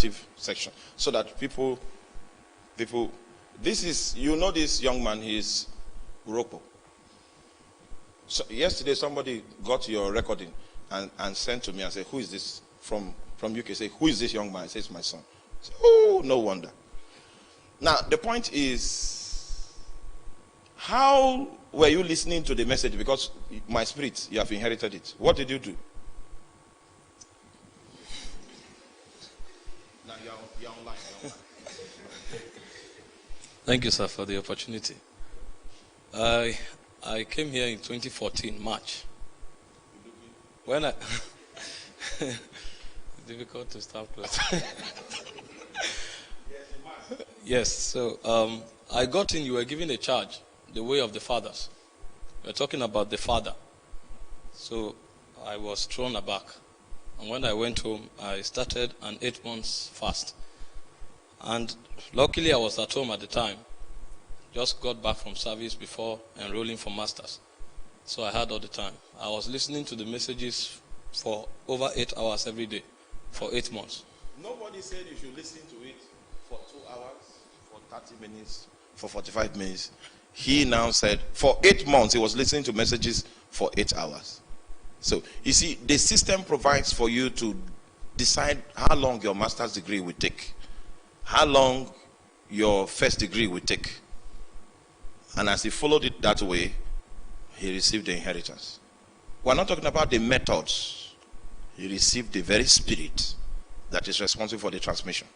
interactive section so that people, this is, you know this young man, he's Orokpo. So yesterday somebody got your recording and sent to me and said, who is this from UK? Say, who is this young man? I say, it's my son. I say, oh, no wonder. Now, the point is, how were you listening to the message? Because my spirit, you have inherited it. What did you do? Now, you're online. Thank you, sir, for the opportunity. I came here in 2014, March. When I... difficult to start close. Yes, so I got in, you were given a charge, the way of the fathers. We're talking about the father. So I was thrown aback. And when I went home, I started an 8 months fast. And luckily I was at home at the time. Just got back from service before enrolling for masters. So I had all the time. I was listening to the messages for over 8 hours every day for 8 months. Nobody said you should listen to it for 2 hours, for 30 minutes, for 45 minutes. He now said for 8 months he was listening to messages for 8 hours. So you see, the system provides for you to decide how long your master's degree will take, how long your first degree will take. And as he followed it that way, he received the inheritance. We're not talking about the methods. He received the very spirit that is responsible for the transmission.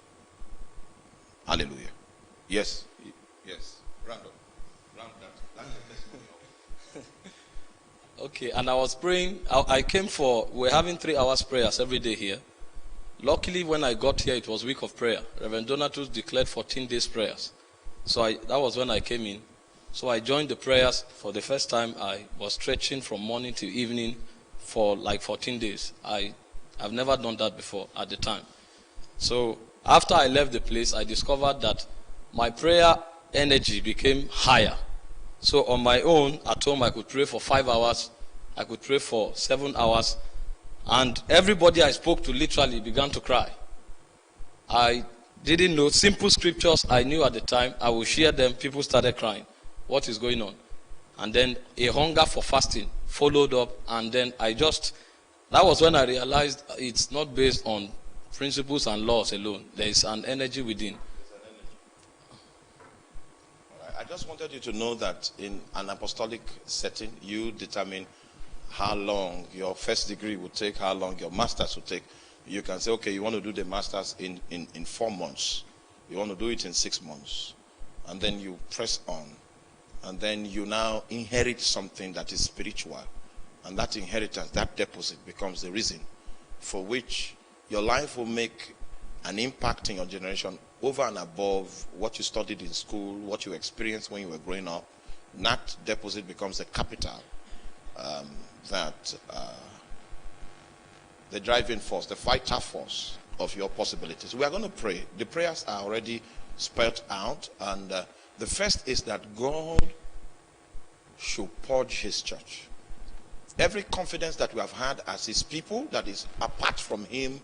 Hallelujah. Yes. Yes. Round that. That's the testimony. Okay, and I was praying. I came for, we're having 3 hours prayers every day here. Luckily, when I got here, it was week of prayer. Reverend Donatus declared 14 days prayers. So that was when I came in. So I joined the prayers for the first time. I was stretching from morning to evening for like 14 days. I've never done that before at the time. So after I left the place, I discovered that my prayer energy became higher. So on my own, at home, I could pray for 5 hours. I could pray for 7 hours. And everybody I spoke to literally began to cry. I didn't know simple scriptures I knew at the time. I would share them. People started crying. What is going on? And then a hunger for fasting followed up. And then that was when I realized it's not based on principles and laws alone. There is an energy within. I just wanted you to know that in an apostolic setting, you determine how long your first degree will take, how long your master's will take. You can say, okay, you want to do the master's in 4 months. You want to do it in 6 months. And then you press on. And then you now inherit something that is spiritual. And that inheritance, that deposit becomes the reason for which your life will make an impact in your generation over and above what you studied in school, what you experienced when you were growing up. That deposit becomes the capital, the driving force, the vital force of your possibilities. We are going to pray. The prayers are already spelled out, and the first is that God should purge his church. Every confidence that we have had as his people that is apart from him,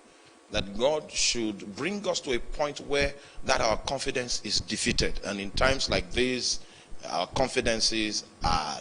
that God should bring us to a point where that our confidence is defeated. And in times like this, our confidences are